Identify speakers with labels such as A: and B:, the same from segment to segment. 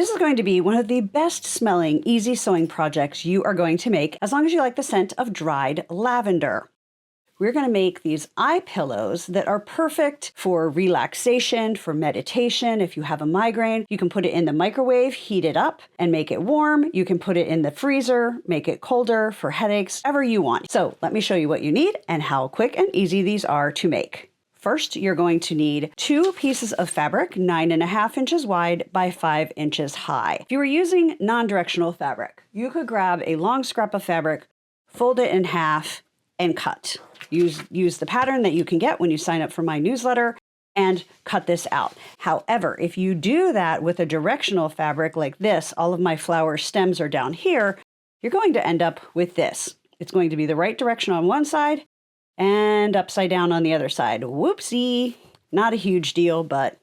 A: This is going to be one of the best smelling, easy sewing projects you are going to make, as long as you like the scent of dried lavender. We're going to make these eye pillows that are perfect for relaxation, for meditation. If you have a migraine, you can put it in the microwave, heat it up, and make it warm. You can put it in the freezer, make it colder for headaches, whatever you want. So let me show you what you need and how quick and easy these are to make. First, you're going to need 2 pieces of fabric, 9.5 inches wide by 5 inches high. If you were using non-directional fabric, you could grab a long scrap of fabric, fold it in half, and cut. Use the pattern that you can get when you sign up for my newsletter and cut this out. However, if you do that with a directional fabric like this, all of my flower stems are down here, you're going to end up with this. It's going to be the right direction on one side and upside down on the other side. Whoopsie, not a huge deal, but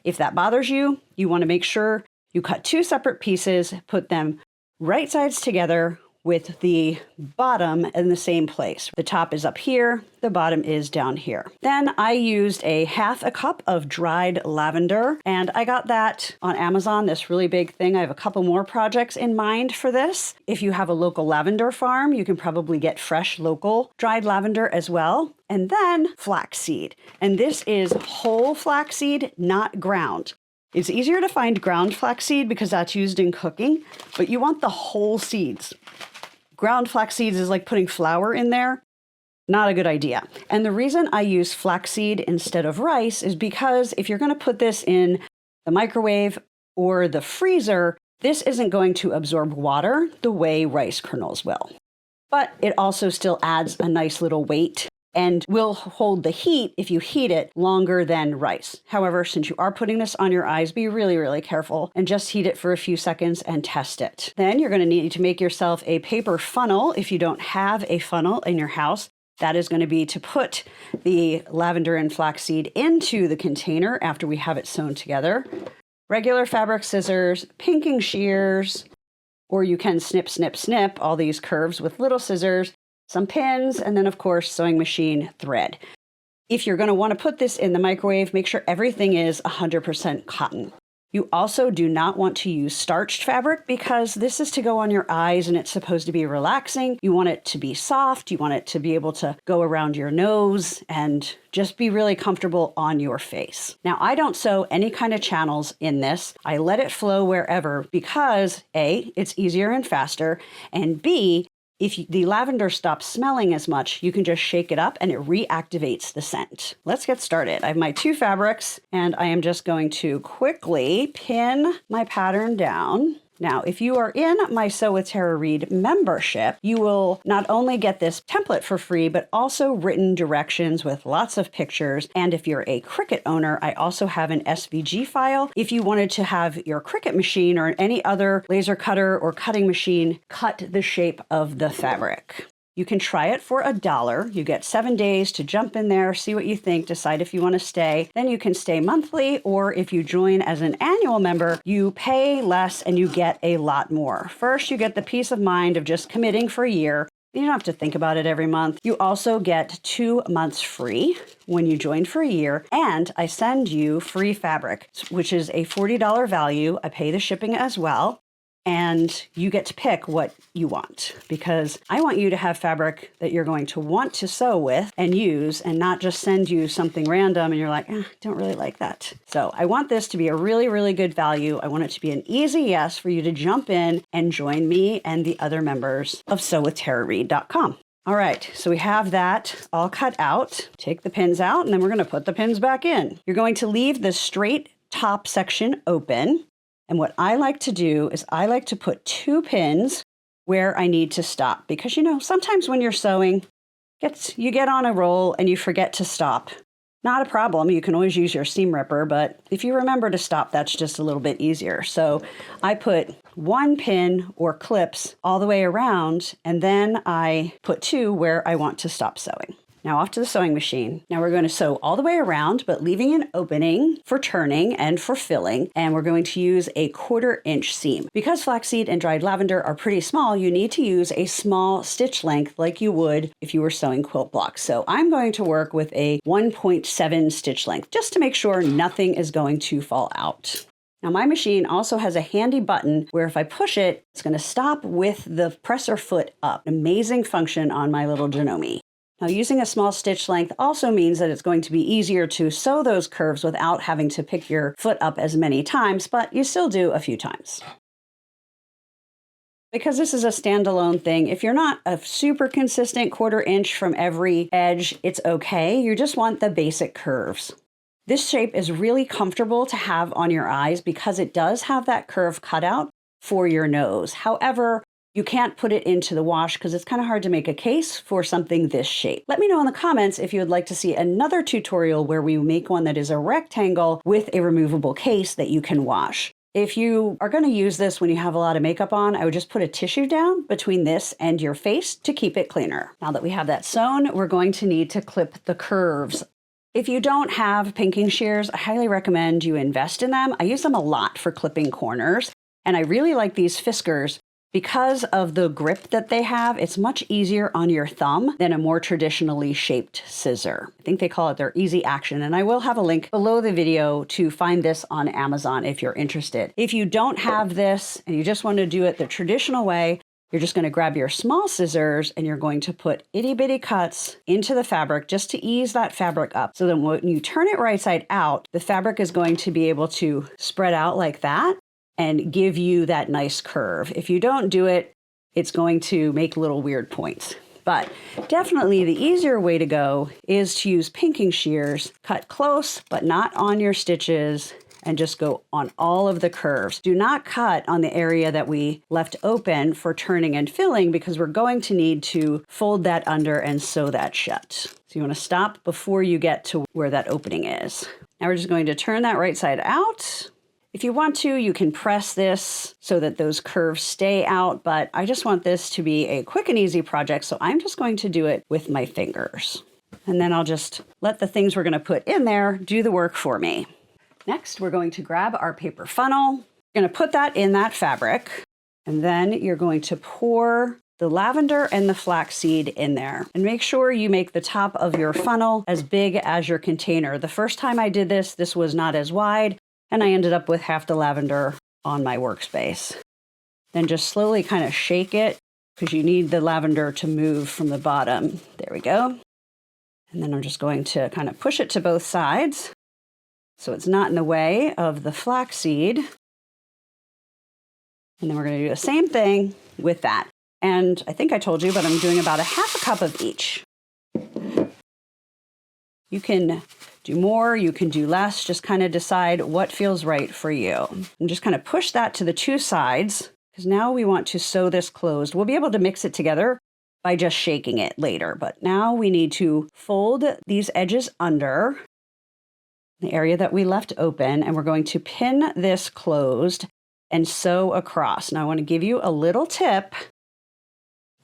A: if that bothers you, you want to make sure you cut 2 separate pieces, put them right sides together with the bottom in the same place. The top is up here, the bottom is down here. Then I used a 1/2 cup of dried lavender, and I got that on Amazon, this really big thing. I have a couple more projects in mind for this. If you have a local lavender farm, you can probably get fresh local dried lavender as well. And then flaxseed. And this is whole flaxseed, not ground. It's easier to find ground flaxseed because that's used in cooking, but you want the whole seeds. Ground flax seeds is like putting flour in there. Not a good idea. And the reason I use flaxseed instead of rice is because if you're going to put this in the microwave or the freezer, this isn't going to absorb water the way rice kernels will. But it also still adds a nice little weight and will hold the heat if you heat it longer than rice. However, since you are putting this on your eyes, be really, really careful and just heat it for a few seconds and test it. Then you're going to need to make yourself a paper funnel. If you don't have a funnel in your house, that is going to be to put the lavender and flaxseed into the container after we have it sewn together. Regular fabric scissors, pinking shears, or you can snip, snip, snip all these curves with little scissors, some pins, and then of course, sewing machine thread. If you're going to want to put this in the microwave, make sure everything is 100% cotton. You also do not want to use starched fabric because this is to go on your eyes and it's supposed to be relaxing. You want it to be soft. You want it to be able to go around your nose and just be really comfortable on your face. Now, I don't sew any kind of channels in this. I let it flow wherever because A, it's easier and faster, and B, if the lavender stops smelling as much, you can just shake it up and it reactivates the scent. Let's get started. I have my 2 fabrics and I am just going to quickly pin my pattern down. Now, if you are in my Sew with Tara Reid membership, you will not only get this template for free, but also written directions with lots of pictures. And if you're a Cricut owner, I also have an SVG file. If you wanted to have your Cricut machine or any other laser cutter or cutting machine cut the shape of the fabric. You can try it for $1. You get 7 days to jump in there, see what you think, decide if you want to stay. Then you can stay monthly, or if you join as an annual member, you pay less and you get a lot more. First, you get the peace of mind of just committing for a year. You don't have to think about it every month. You also get 2 months free when you join for a year, and I send you free fabric, which is a $40 value. I pay the shipping as well. And you get to pick what you want because I want you to have fabric that you're going to want to sew with and use and not just send you something random and you're like, I don't really like that. So I want this to be a really, really good value. I want it to be an easy yes for you to jump in and join me and the other members of sewwithtarareid.com. All right, so we have that all cut out. Take the pins out and then we're going to put the pins back in. You're going to leave the straight top section open. And what I like to do is I like to put 2 pins where I need to stop because, you know, sometimes when you're sewing, you get on a roll and you forget to stop. Not a problem. You can always use your seam ripper, but if you remember to stop, that's just a little bit easier. So I put 1 pin or clips all the way around, and then I put 2 where I want to stop sewing. Now off to the sewing machine. Now we're going to sew all the way around, but leaving an opening for turning and for filling. And we're going to use a 1/4 inch seam. Because flaxseed and dried lavender are pretty small, you need to use a small stitch length like you would if you were sewing quilt blocks. So I'm going to work with a 1.7 stitch length just to make sure nothing is going to fall out. Now my machine also has a handy button where if I push it, it's going to stop with the presser foot up. Amazing function on my little Janome. Now using a small stitch length also means that it's going to be easier to sew those curves without having to pick your foot up as many times, but you still do a few times. Because this is a standalone thing, if you're not a super consistent 1/4 inch from every edge, it's okay. You just want the basic curves. This shape is really comfortable to have on your eyes because it does have that curve cut out for your nose. However, you can't put it into the wash because it's kind of hard to make a case for something this shape. Let me know in the comments if you would like to see another tutorial where we make one that is a rectangle with a removable case that you can wash. If you are going to use this when you have a lot of makeup on, I would just put a tissue down between this and your face to keep it cleaner. Now that we have that sewn, we're going to need to clip the curves. If you don't have pinking shears, I highly recommend you invest in them. I use them a lot for clipping corners, and I really like these Fiskars. Because of the grip that they have, it's much easier on your thumb than a more traditionally shaped scissor. I think they call it their Easy Action, and I will have a link below the video to find this on Amazon if you're interested. If you don't have this and you just want to do it the traditional way, you're just going to grab your small scissors and you're going to put itty bitty cuts into the fabric just to ease that fabric up. So then when you turn it right side out, the fabric is going to be able to spread out like that and give you that nice curve. If you don't do it, it's going to make little weird points. But definitely the easier way to go is to use pinking shears, cut close, but not on your stitches, and just go on all of the curves. Do not cut on the area that we left open for turning and filling because we're going to need to fold that under and sew that shut. So you want to stop before you get to where that opening is. Now we're just going to turn that right side out. If you want to, you can press this so that those curves stay out, but I just want this to be a quick and easy project, so I'm just going to do it with my fingers. And then I'll just let the things we're going to put in there do the work for me. Next, we're going to grab our paper funnel. You're going to put that in that fabric, and then you're going to pour the lavender and the flaxseed in there. And make sure you make the top of your funnel as big as your container. The first time I did this, this was not as wide, and I ended up with half the lavender on my workspace. Then just slowly kind of shake it because you need the lavender to move from the bottom. There we go. And then I'm just going to kind of push it to both sides so it's not in the way of the flaxseed. And then we're going to do the same thing with that. And I think I told you, but I'm doing about 1/2 cup of each. You can do more, you can do less, just kind of decide what feels right for you. And just kind of push that to the two sides, because now we want to sew this closed. We'll be able to mix it together by just shaking it later, but now we need to fold these edges under the area that we left open, and we're going to pin this closed and sew across. Now I want to give you a little tip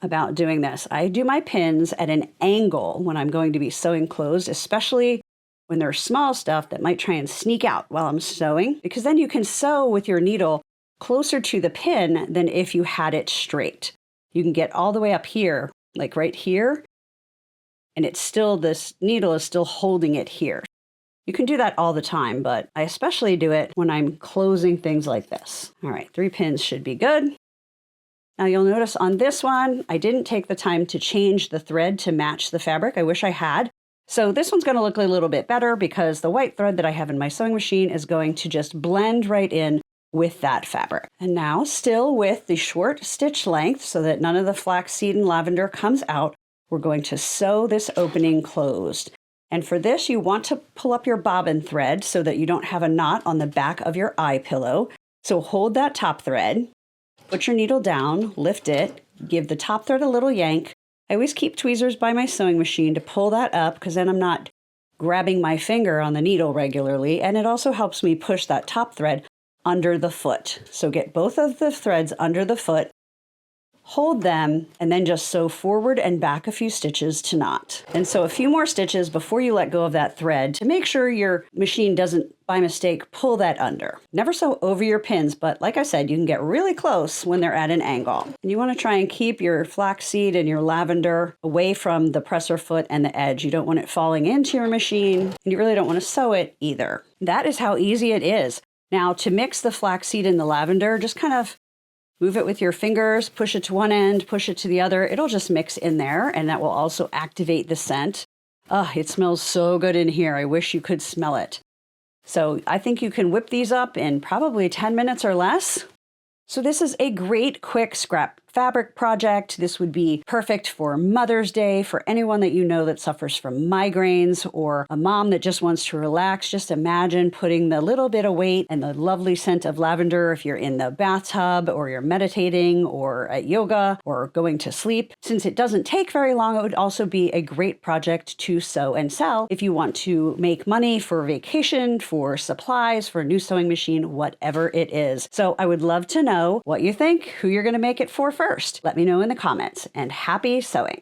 A: about doing this. I do my pins at an angle when I'm going to be sewing closed, especially when there's small stuff that might try and sneak out while I'm sewing, because then you can sew with your needle closer to the pin than if you had it straight. You can get all the way up here, like right here, and it's still, this needle is still holding it here. You can do that all the time, but I especially do it when I'm closing things like this. All right, 3 pins should be good. Now you'll notice on this one, I didn't take the time to change the thread to match the fabric. I wish I had. So this one's going to look a little bit better because the white thread that I have in my sewing machine is going to just blend right in with that fabric. And now, still with the short stitch length so that none of the flaxseed and lavender comes out, we're going to sew this opening closed. And for this, you want to pull up your bobbin thread so that you don't have a knot on the back of your eye pillow. So hold that top thread. Put your needle down, lift it, give the top thread a little yank. I always keep tweezers by my sewing machine to pull that up because then I'm not grabbing my finger on the needle regularly. And it also helps me push that top thread under the foot. So get both of the threads under the foot, hold them, and then just sew forward and back a few stitches to knot. And sew a few more stitches before you let go of that thread to make sure your machine doesn't, by mistake, pull that under. Never sew over your pins, but like I said, you can get really close when they're at an angle. And you want to try and keep your flaxseed and your lavender away from the presser foot and the edge. You don't want it falling into your machine, and you really don't want to sew it either. That is how easy it is. Now, to mix the flaxseed and the lavender, just kind of move it with your fingers, push it to one end, push it to the other. It'll just mix in there, and that will also activate the scent. It smells so good in here. I wish you could smell it. So I think you can whip these up in probably 10 minutes or less. So this is a great quick scrap fabric project. This would be perfect for Mother's Day, for anyone that you know that suffers from migraines, or a mom that just wants to relax. Just imagine putting the little bit of weight and the lovely scent of lavender if you're in the bathtub, or you're meditating, or at yoga, or going to sleep. Since it doesn't take very long, it would also be a great project to sew and sell if you want to make money for vacation, for supplies, for a new sewing machine, whatever it is. So I would love to know what you think, who you're going to make it for first. Let me know in the comments, and happy sewing.